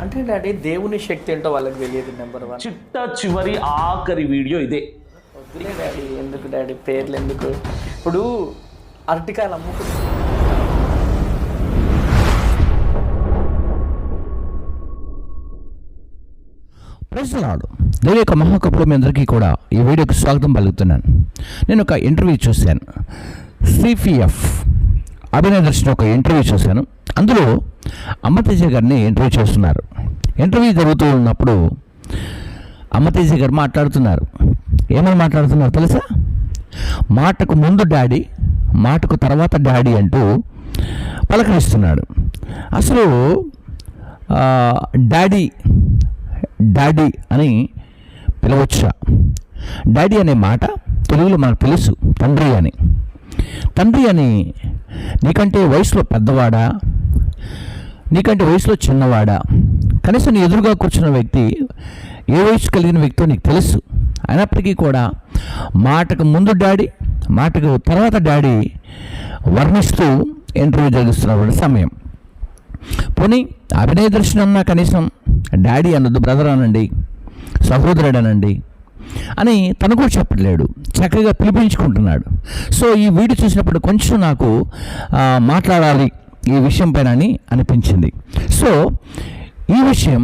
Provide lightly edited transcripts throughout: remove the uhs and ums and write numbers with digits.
అంటే డాడీ దేవుని శక్తి ఏంటో వాళ్ళకి తెలియదు. నెంబర్ 1 చిట్ట చివరి ఆఖరి వీడియో ఇదే. వద్దులే డాడీ, ఎందుకు డాడీ పేర్లు ఎందుకు? ఇప్పుడు అరటికాయలు అమ్ముకుంటు ప్రజలాడు దేని యొక్క మహాకప్పుడు మీ అందరికీ కూడా ఈ వీడియోకి స్వాగతం పలుకుతున్నాను. నేను ఒక ఇంటర్వ్యూ చూశాను, సిపిఎఫ్ అభినయ దర్శన్ ఒక ఇంటర్వ్యూ చూశాను. అందులో అమ్మతేజ గారిని ఇంటర్వ్యూ చేస్తున్నారు. ఇంటర్వ్యూ జరుగుతూ ఉన్నప్పుడు అమ్మతేజ గారు మాట్లాడుతున్నారు. ఏమని మాట్లాడుతున్నారు తెలుసా? మాటకు ముందు డాడీ, మాటకు తర్వాత డాడీ అంటూ పలకరిస్తున్నాడు. అసలు డాడీ డాడీ అని పిలవచ్చా? డాడీ అనే మాట తెలుగులో మనకు తెలుసు, తండ్రి అని. తండ్రి అని నీకంటే వయసులో పెద్దవాడా, నీకంటే వయసులో చిన్నవాడా, కనీసం నీ ఎదురుగా కూర్చున్న వ్యక్తి ఏ వయసు కలిగిన వ్యక్తో నీకు తెలుసు. అయినప్పటికీ కూడా మాటకు ముందు డాడీ, మాటకు తర్వాత డాడీ వర్ణిస్తూ ఇంటర్వ్యూ జరిగిస్తున్నటువంటి సమయం. పోనీ అభినయ దర్శనం అన్నా కనీసం డాడీ అనొద్దు, బ్రదర్ అనండి, సహోదరుడు అనండి అని తను కూడా చెప్పట్లేడు, చక్కగా పిలిపించుకుంటున్నాడు. సో ఈ వీడియో చూసినప్పుడు కొంచెం నాకు మాట్లాడాలి ఈ విషయం పైన అని అనిపించింది. సో ఈ విషయం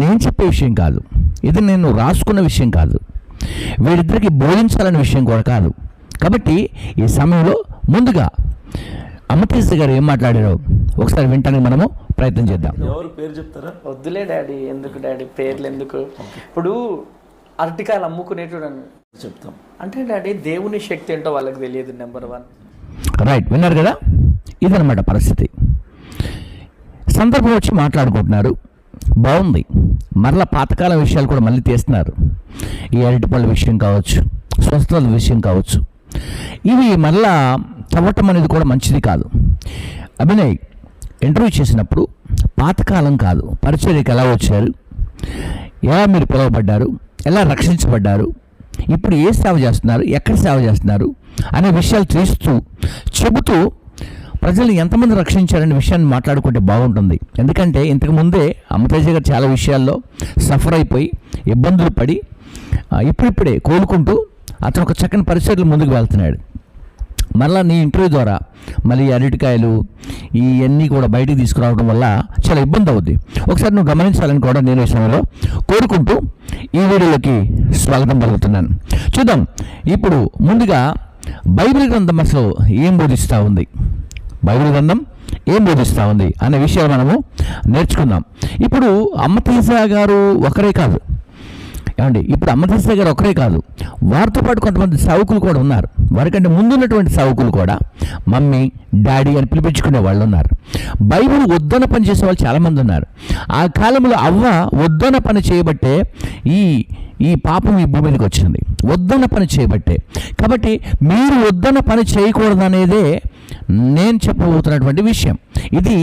నేను చెప్పే విషయం కాదు, ఇది నేను రాసుకున్న విషయం కాదు, వీరిద్దరికి బోధించాలనే విషయం కూడా కాదు. కాబట్టి ఈ సమయంలో ముందుగా అమ్మతేజ గారు ఏం మాట్లాడారో ఒకసారి వింటానికి మనము ప్రయత్నం చేద్దాం. ఎవరు పేరు చెప్తారా? వద్దులే డాడీ, ఎందుకు డాడీ పేర్లు ఎందుకు? ఇప్పుడు అరటికాయలు అమ్ముకునేటోడని చెప్తాం. అంటే డాడీ దేవుని శక్తి ఏంటో వాళ్ళకి తెలియదు. నెంబర్ 1 రైట్, విన్నారు కదా, ఇదనమాట పరిస్థితి. సందర్భం వచ్చి మాట్లాడుకుంటున్నారు, బాగుంది. మరలా పాతకాలం విషయాలు కూడా మళ్ళీ తీస్తున్నారు. ఈ అరటిపళ్ళ విషయం కావచ్చు, స్వస్థతల విషయం కావచ్చు, ఇవి మళ్ళా తవ్వటం అనేది కూడా మంచిది కాదు. అభినయ్ ఇంటర్వ్యూ చేసినప్పుడు పాతకాలం కాదు, పరిచర్యకి ఎలా వచ్చారు, ఎలా మీరు పిలువబడ్డారు, ఎలా రక్షించబడ్డారు, ఇప్పుడు ఏ సేవ చేస్తున్నారు, ఎక్కడ సేవ చేస్తున్నారు అనే విషయాలు తీస్తూ చెబుతూ ప్రజల్ని ఎంతమంది రక్షించారనే విషయాన్ని మాట్లాడుకుంటే బాగుంటుంది. ఎందుకంటే ఇంతకుముందే అమ్మతేజ గారు చాలా విషయాల్లో సఫర్ అయిపోయి ఇబ్బందులు పడి ఇప్పుడిప్పుడే కోలుకుంటూ అతను ఒక చక్కని పరిస్థితులు ముందుకు వెళ్తున్నాడు. మళ్ళీ నీ ఇంటర్వ్యూ ద్వారా మళ్ళీ అరటికాయలు ఇవన్నీ కూడా బయటికి తీసుకురావడం వల్ల చాలా ఇబ్బంది అవుద్ది. ఒకసారి నువ్వు గమనించాలని కూడా నేను ఈ సమయంలో కోరుకుంటూ ఈ వీడియోలోకి స్వాగతం పలుకుతున్నాను. చూద్దాం ఇప్పుడు ముందుగా బైబిల్ గ్రంథం అసలు ఏం బోధిస్తూ ఉంది, బైబిల్ గ్రంథం ఏం బోధిస్తూ ఉంది అనే విషయాలు మనము నేర్చుకుందాం. ఇప్పుడు అమ్మతేజ గారు ఒకరే కాదు ఏమండి, ఇప్పుడు అమ్మతేజ గారు ఒకరే కాదు, వారితో పాటు కొంతమంది సేవకులు కూడా ఉన్నారు. వారికంటే ముందున్నటువంటి సేవకులు కూడా మమ్మీ డాడీ అని పిలిపించుకునే వాళ్ళు ఉన్నారు. బైబిల్ వద్దన పని చేసే వాళ్ళు చాలామంది ఉన్నారు. ఆ కాలంలో అవ్వ వద్దన పని చేయబట్టే ఈ పాపం ఈ భూమి మీదకి వచ్చింది, వద్దన పని చేయబట్టే. కాబట్టి మీరు వద్దన పని చేయకూడదనేదే నేను చెప్పబోతున్నటువంటి విషయం. ఇది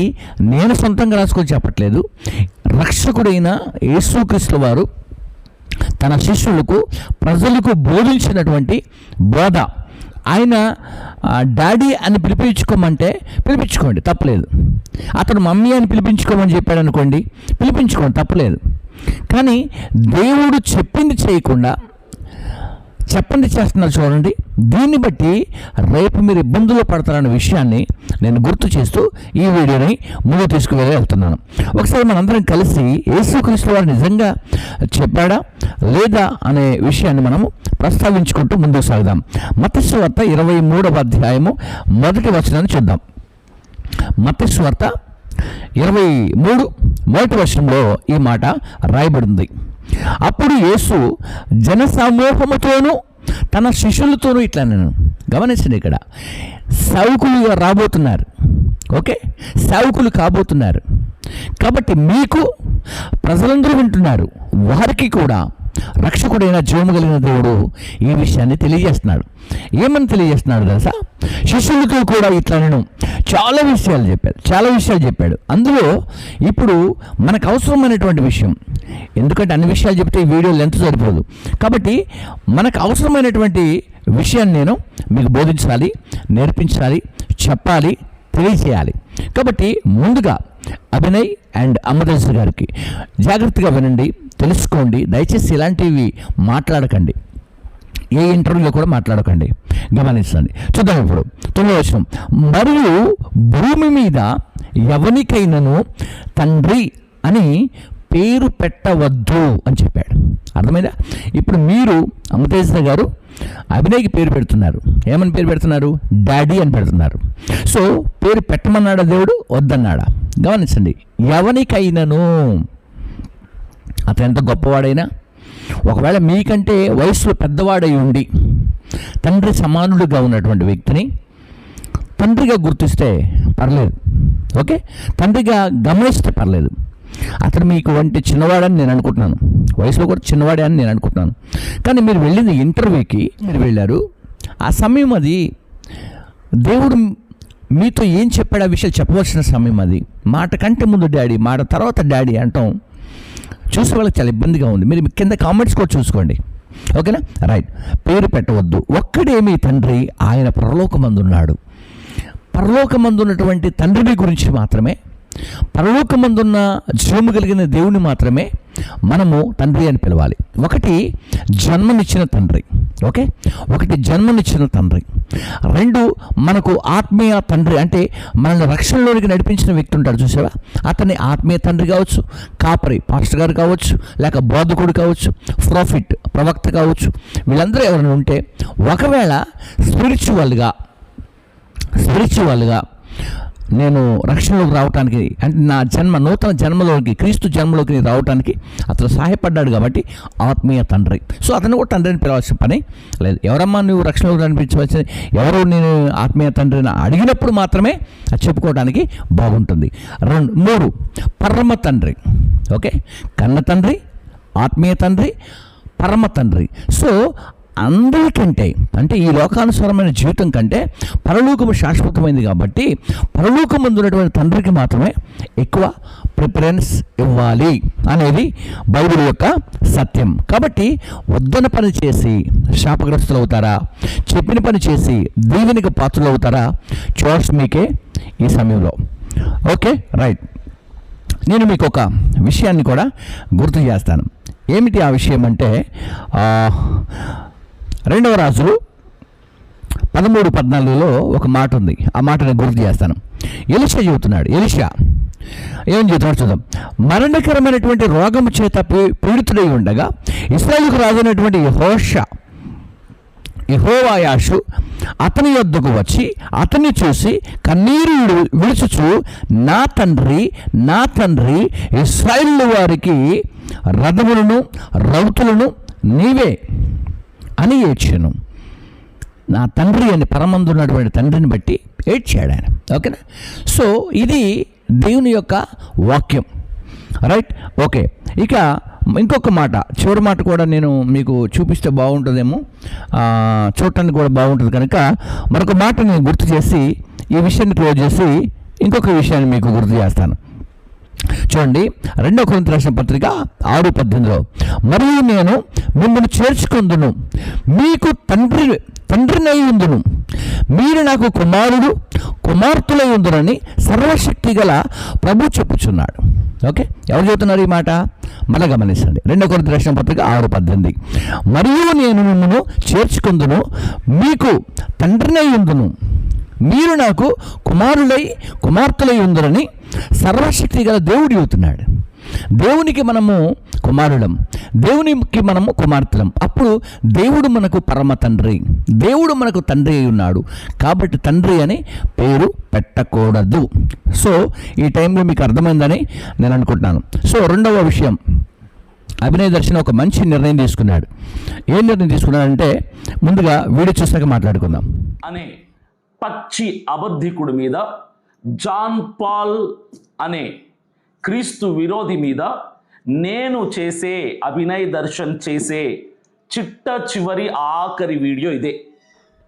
నేను సొంతంగా రాసుకొని చెప్పట్లేదు, రక్షకుడైన యేసుక్రీస్తు వారు తన శిష్యులకు ప్రజలకు బోధించినటువంటి బోధ. ఆయన డాడీ అని పిలిపించుకోమంటే పిలిపించుకోండి, తప్పలేదు. అతను మమ్మీ అని పిలిపించుకోమని చెప్పాడు అనుకోండి, పిలిపించుకోండి, తప్పలేదు. కానీ దేవుడు చెప్పింది చేయకుండా చెప్పండి చేస్తున్నారు చూడండి. దీన్ని బట్టి రేపు మీరు ఇబ్బందులు పడతారన్న విషయాన్ని నేను గుర్తు చేస్తూ ఈ వీడియోని ముందు తీసుకువెళ్ళి వెళ్తున్నాను. ఒకసారి మనందరం కలిసి యేసుక్రీస్తు వారు నిజంగా చెప్పాడా లేదా అనే విషయాన్ని మనము ప్రస్తావించుకుంటూ ముందుకు సాగుదాం. మత్తయి సువార్త 23వ అధ్యాయము 1వ వచనాన్ని చూద్దాం. మత్తయి సువార్త 23 1వ వచనంలో ఈ మాట రాయబడింది. అప్పుడు యేసు జనసమూహముతోనూ తన శిష్యులతోనూ ఇట్లా, నేను గమనించండి, ఇక్కడ సేవకులుగా రాబోతున్నారు, ఓకే, సేవకులు కాబోతున్నారు. కాబట్టి మీకు ప్రజలందరూ వింటున్నారు, వారికి కూడా రక్షకుడైన జీవము కలిగిన దేవుడు ఈ విషయాన్ని తెలియజేస్తున్నాడు. ఏమని తెలియజేస్తున్నాడు తెలుసా? శిష్యులతో కూడా ఇట్లా నేను చాలా విషయాలు చెప్పాడు. అందులో ఇప్పుడు మనకు అవసరమైనటువంటి విషయం, ఎందుకంటే అన్ని విషయాలు చెప్తే ఈ వీడియో లెంత్ సరిపోదు, కాబట్టి మనకు అవసరమైనటువంటి విషయాన్ని నేను మీకు బోధించాలి, నేర్పించాలి, చెప్పాలి, తెలియజేయాలి. కాబట్టి ముందుగా అభినయ్ అండ్ అమరేష్ గారికి. జాగ్రత్తగా వినండి, తెలుసుకోండి. దయచేసి ఇలాంటివి మాట్లాడకండి, ఏ ఇంటర్వ్యూలో కూడా మాట్లాడకండి, గమనించండి. చూద్దాం ఇప్పుడు 9వ వచనం. మరియు భూమి మీద ఎవనికైనాను తండ్రి అని పేరు పెట్టవద్దు అని చెప్పాడు. అర్థమైందా? ఇప్పుడు మీరు అమృతేశ్వర గారు అభినయ్కి పేరు పెడుతున్నారు. ఏమని పేరు పెడుతున్నారు? డాడీ అని పెడుతున్నారు. సో పేరు పెట్టమన్నాడా దేవుడు? వద్దన్నాడా? గమనించండి. ఎవనికైనాను, అతను ఎంత గొప్పవాడైనా, ఒకవేళ మీకంటే వయసులో పెద్దవాడై ఉండి తండ్రి సమానుడిగా ఉన్నటువంటి వ్యక్తిని తండ్రిగా గుర్తిస్తే పర్లేదు, ఓకే, తండ్రిగా గమనిస్తే పర్లేదు. అతను మీకు వంటి చిన్నవాడని నేను అనుకుంటున్నాను, వయసులో కూడా చిన్నవాడే అని నేను అనుకుంటున్నాను. కానీ మీరు వెళ్ళింది ఇంటర్వ్యూకి, మీరు వెళ్ళారు. ఆ సమయం అది దేవుడు మీతో ఏం చెప్పాడు ఆ విషయాలు చెప్పవలసిన సమయం అది. మాట కంటే ముందు డాడీ, మాట తర్వాత డాడీ అంటాం చూసే వాళ్ళకి చాలా ఇబ్బందిగా ఉంది. మీరు కింద కామెంట్స్ కూడా చూసుకోండి, ఓకేనా? రైట్. పేరు పెట్టవద్దు. ఒక్కడేమీ తండ్రి, ఆయన పరలోకమందున్నాడు. పరలోకమందున్నటువంటి తండ్రిని గురించి మాత్రమే, పరలోకమందున్న జీవము కలిగిన దేవుని మాత్రమే మనము తండ్రి అని పిలవాలి. ఒకటి జన్మనిచ్చిన తండ్రి, ఓకే, ఒకటి జన్మనిచ్చిన తండ్రి. రెండు, మనకు ఆత్మీయ తండ్రి, అంటే మనల్ని రక్షణలోనికి నడిపించిన వ్యక్తి ఉంటాడు చూసావా, అతన్ని ఆత్మీయ తండ్రి కావచ్చు, కాపరి పాస్టర్ గారు కావచ్చు, లేక బోధకుడు కావచ్చు, ప్రాఫిట్ ప్రవక్త కావచ్చు. వీళ్ళందరూ ఎవరైనా ఉంటే, ఒకవేళ స్పిరిచువల్గా నేను రక్షణలోకి రావడానికి, అంటే నా నూతన జన్మలోకి, క్రీస్తు జన్మలోకి రావడానికి అతను సహాయపడ్డాడు కాబట్టి ఆత్మీయ తండ్రి. సో అతను కూడా తండ్రిని పిలవాల్సిన పని లేదు. ఎవరమ్మా నువ్వు రక్షణలోకి అనిపించవలసిన, ఎవరు నేను ఆత్మీయ తండ్రిని అడిగినప్పుడు మాత్రమే అది చెప్పుకోవడానికి బాగుంటుంది. 3 పరమ తండ్రి, ఓకే, కన్న తండ్రి, ఆత్మీయ తండ్రి, పరమ తండ్రి. సో అందరికంటే, అంటే ఈ లోకానుసారమైన జీవితం కంటే పరలోకము శాశ్వతమైంది కాబట్టి పరలోకమందు ఉన్నటువంటి తండ్రికి మాత్రమే ఎక్కువ ప్రిఫరెన్స్ ఇవ్వాలి అనేది బైబిల్ యొక్క సత్యం. కాబట్టి వద్దన పని చేసి శాపగ్రస్తులు అవుతారా, చెప్పిన పని చేసి దీవెనికి పాత్రలు అవుతారా? చాయిస్ మీకే ఈ సమయంలో, ఓకే, రైట్. నేను మీకు ఒక విషయాన్ని కూడా గుర్తు చేస్తాను. ఏమిటి ఆ విషయం అంటే, 2వ రాజులు 13:14లో ఒక మాట ఉంది. ఆ మాటను గుర్తు చేస్తాను. ఎలీషా చెబుతున్నాడు. ఎలీషా ఏం చెబుతున్నాడు చూద్దాం. మరణకరమైనటువంటి రోగము చేత పీడితుడై ఉండగా ఇశ్రాయేలుకు రాజైనటువంటి యెహోవాయాషు అతని యొద్దకు వచ్చి అతన్ని చూసి కన్నీరు విడుచుచు, నా తండ్రి ఇశ్రాయేలు వారికి రథములను రౌతులను నీవే అని ఏడ్చాను. నా తండ్రి అని పరమందున్నటువంటి తండ్రిని బట్టి ఏడ్చాడు ఆయన, ఓకేనా? సో ఇది దేవుని యొక్క వాక్యం, రైట్, ఓకే. ఇక ఇంకొక మాట, చివరి మాట కూడా నేను మీకు చూపిస్తే బాగుంటుందేమో, చూడటానికి కూడా బాగుంటుంది కనుక మరొక మాట నేను గుర్తు చేసి ఈ విషయాన్ని క్లోజ్ చేసి ఇంకొక విషయాన్ని మీకు గుర్తు చేస్తాను. చూడండి, 2వ కొరింథీ రాసిన పత్రిక 6:18లో, మరియు నేను మిమ్మల్ని చేర్చుకొందును, మీకు తండ్రినై ఉందును, మీరు నాకు కుమార్తెలై ఉందునని సర్వశక్తి గల ప్రభు చెప్పుచున్నాడు. ఓకే, ఎవరు చెబుతున్నారు ఈ మాట? మళ్ళీ గమనించండి. 2వ కొరింథీ రాసిన పత్రిక 6:18, మరియు నేను మిమ్మల్ని చేర్చుకొందును, మీకు తండ్రినై ఉందును, మీరు నాకు కుమార్తెలై ఉందరని సర్వశక్తి గల దేవుడు చెబుతున్నాడు. దేవునికి మనము కుమారులం, దేవునికి మనము కుమార్తెలం. అప్పుడు దేవుడు మనకు పరమ తండ్రి, దేవుడు మనకు తండ్రి అయి ఉన్నాడు. కాబట్టి తండ్రి అని పేరు పెట్టకూడదు. సో ఈ టైంలో మీకు అర్థమైందని నేను అనుకుంటున్నాను. సో 2వ విషయం, అభినయ దర్శన్ ఒక మంచి నిర్ణయం తీసుకున్నాడు. ఏం నిర్ణయం తీసుకున్నాడంటే, ముందుగా వీడియో చూసాక మాట్లాడుకుందాం. అనే పచ్చి అబద్ధికుడి మీద, జాన్ పాల్ అనే క్రీస్తు విరోధి మీద నేను చేసే, అభినయ్ దర్శన్ చేసే చివరి ఆఖరి వీడియో ఇదే.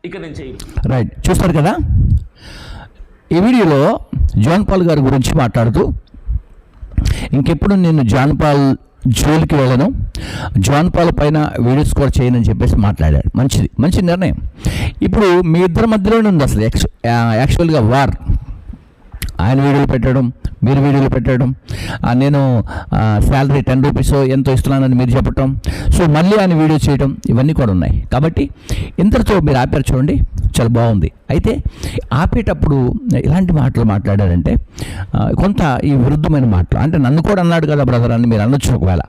ఇక నేను చేయను. రైట్, చూస్తారు కదా. ఈ వీడియోలో జాన్ పాల్ గారి గురించి మాట్లాడుతూ, ఇంకెప్పుడు నేను జాన్ పాల్ జోలికి వెళ్ళను, జాన్ పాల్ పైన వీడియోస్ కూడా చేయనని చెప్పేసి మాట్లాడాడు. మంచి నిర్ణయం. ఇప్పుడు మీ ఇద్దరి మధ్యలోనే ఉంది అసలు యాక్చువల్గా వార్. ఆయన వీడియోలు పెట్టడం, మీరు వీడియోలు పెట్టడం, నేను శాలరీ 10 రూపీస్ ఎంతో ఇస్తున్నానని మీరు చెప్పటం, సో మళ్ళీ ఆయన వీడియో చేయడం, ఇవన్నీ కూడా ఉన్నాయి. కాబట్టి ఇంతటితో మీరు ఆపారు చూడండి, చాలా బాగుంది. అయితే ఆపేటప్పుడు ఇలాంటి మాటలు మాట్లాడారంటే కొంత ఈ విరుద్ధమైన మాటలు, అంటే నన్ను కూడా అన్నాడు కదా బ్రదర్ అని మీరు అనొచ్చు ఒకవేళ.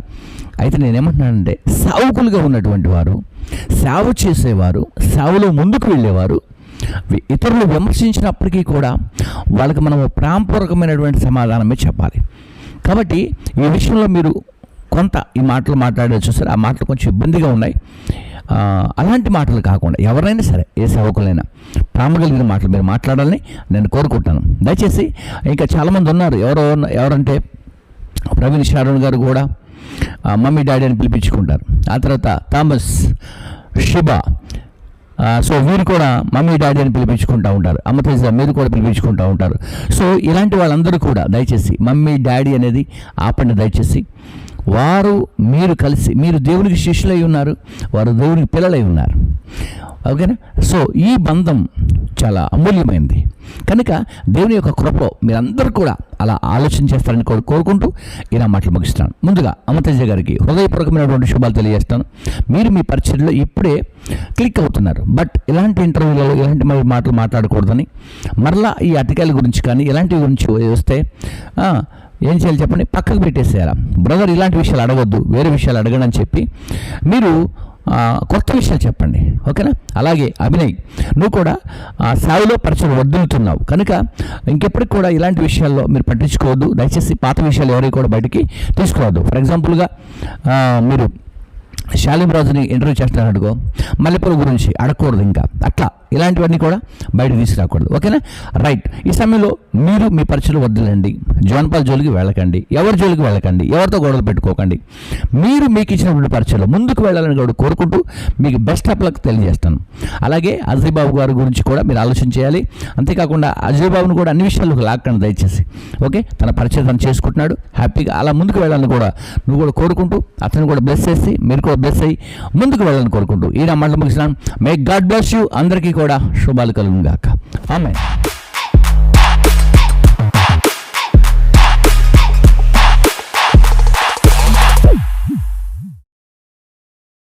అయితే నేనేమంటున్నానంటే సేవకులుగా ఉన్నటువంటి వారు, సేవ చేసేవారు, సేవలో ముందుకు వెళ్ళేవారు ఇతరులు విమర్శించినప్పటికీ కూడా వాళ్ళకి మనం ప్రేమపూర్వకమైనటువంటి సమాధానమే చెప్పాలి. కాబట్టి ఈ విషయంలో మీరు కొంత ఈ మాటలు మాట్లాడారు చూసారు, ఆ మాటలు కొంచెం ఇబ్బందిగా ఉన్నాయి. అలాంటి మాటలు కాకుండా ఎవరైనా సరే, ఏ సేవకులైనా ప్రేమ కలిగిన మాటలు మీరు మాట్లాడాలని నేను కోరుకుంటాను. దయచేసి ఇంకా చాలామంది ఉన్నారు, ఎవరంటే ప్రవీణ్ షారోన్ గారు కూడా మమ్మీ డాడీ అని పిలిపించుకుంటారు. ఆ తర్వాత థామస్, షిబా, సో వీరు కూడా మమ్మీ డాడీ అని పిలిపించుకుంటూ ఉంటారు. అమ్మతేజ మీరు కూడా పిలిపించుకుంటూ ఉంటారు. సో ఇలాంటి వాళ్ళందరూ కూడా దయచేసి మమ్మీ డాడీ అనేది ఆపండి దయచేసి. వారు మీరు కలిసి, మీరు దేవునికి శిష్యులై ఉన్నారు, వారు దేవునికి పిల్లలై ఉన్నారు. ఓకేనా? సో ఈ బంధం చాలా అమూల్యమైనది కనుక దేవుని యొక్క కృపలో మీరందరూ కూడా అలా ఆలోచన చేస్తారని కోరుకుంటూ ఇలా మాటలు ముగిస్తాను. ముందుగా అమతేజ గారికి హృదయపూర్వకమైనటువంటి శుభాలు తెలియజేస్తాను. మీరు మీ పరిచర్లో ఇప్పుడే క్లిక్ అవుతున్నారు, బట్ ఇలాంటి ఇంటర్వ్యూలలో ఇలాంటి మాటలు మాట్లాడకూడదని, మరలా ఈ అతికాయల గురించి కానీ ఇలాంటి గురించి వస్తే ఏం చేయాలి చెప్పండి, పక్కకు పెట్టేసేయాలి. బ్రదర్ ఇలాంటి విషయాలు అడగొద్దు, వేరే విషయాలు అడగండి అని చెప్పి మీరు కొత్త విషయాలు చెప్పండి. ఓకేనా? అలాగే అభినయ్, నువ్వు కూడా సేవలో పరిచయం వదులుతున్నావు కనుక ఇంకెప్పటికి కూడా ఇలాంటి విషయాల్లో మీరు పట్టించుకోవద్దు. దయచేసి పాత విషయాలు ఎవరికి కూడా బయటికి తీసుకురావద్దు. ఫర్ ఎగ్జాంపుల్గా మీరు శాలింరాజుని ఇంటర్వ్యూ చేస్తున్నారు అనుకో, మల్లెపూల గురించి అడగకూడదు, ఇంకా అట్లా ఇలాంటివన్నీ కూడా బయట తీసుకురాకూడదు. ఓకేనా? రైట్. ఈ సమయంలో మీరు మీ పరిచయం వద్దులండి, జోన్పాల్ జోలికి వెళ్ళకండి, ఎవరి జోలికి వెళ్ళకండి, ఎవరితో గొడవలు పెట్టుకోకండి. మీరు మీకు ఇచ్చినటువంటి పరిచయంలో ముందుకు వెళ్ళాలని కూడా కోరుకుంటూ మీకు బెస్ట్ ఆఫ్ లక్ తెలియజేస్తాను. అలాగే అజయ్ బాబు గారి గురించి కూడా మీరు ఆలోచన చేయాలి. అంతేకాకుండా అజయ్ బాబుని కూడా అన్ని విషయాలకు లాక్కండి దయచేసి. ఓకే? తన పరిచయం తను చేసుకుంటున్నాడు, హ్యాపీగా అలా ముందుకు వెళ్ళాలని కూడా నువ్వు కూడా కోరుకుంటూ, అతను కూడా బ్లెస్ చేసి మీరు కూడా బ్లెస్ అయ్యి ముందుకు వెళ్ళాలని కోరుకుంటూ ఈ నా మాటలు ముగిస్తున్నాను. May God bless you. అందరికీ కూడా శుభాలు కలుగును గాక. ఆమేన్.